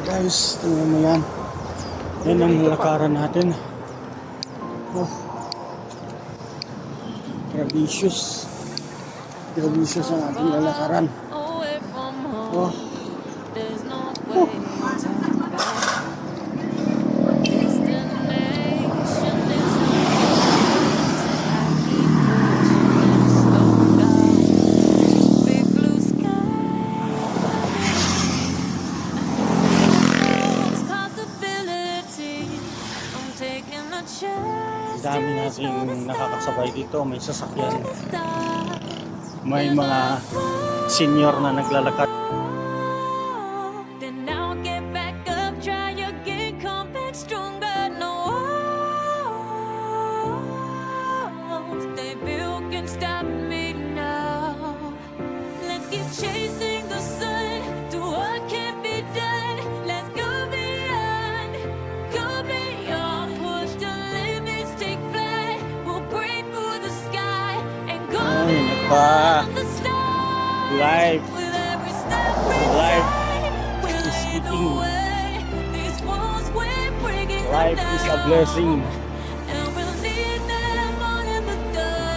Guys, tingnan mo yan. Yan ang lakaran natin. Oh. Gravicious. Gravicious ang ating lalakaran. Oh. Oh. Dami nating nakakasabay dito. May sasakyan, may mga senior na naglalakad. Life is speaking. Life is a blessing.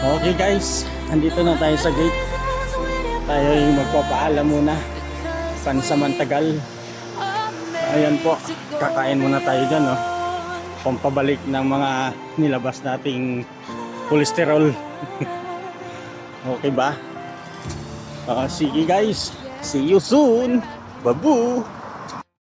Okay guys, andito na tayo sa gate. Tayo yung magpapaalam muna. Pansamantagal. Ayan po, kakain muna tayo dyan, no? Pampabalik ng mga nilabas nating cholesterol. Okay ba? Sige guys, see you soon. Babu!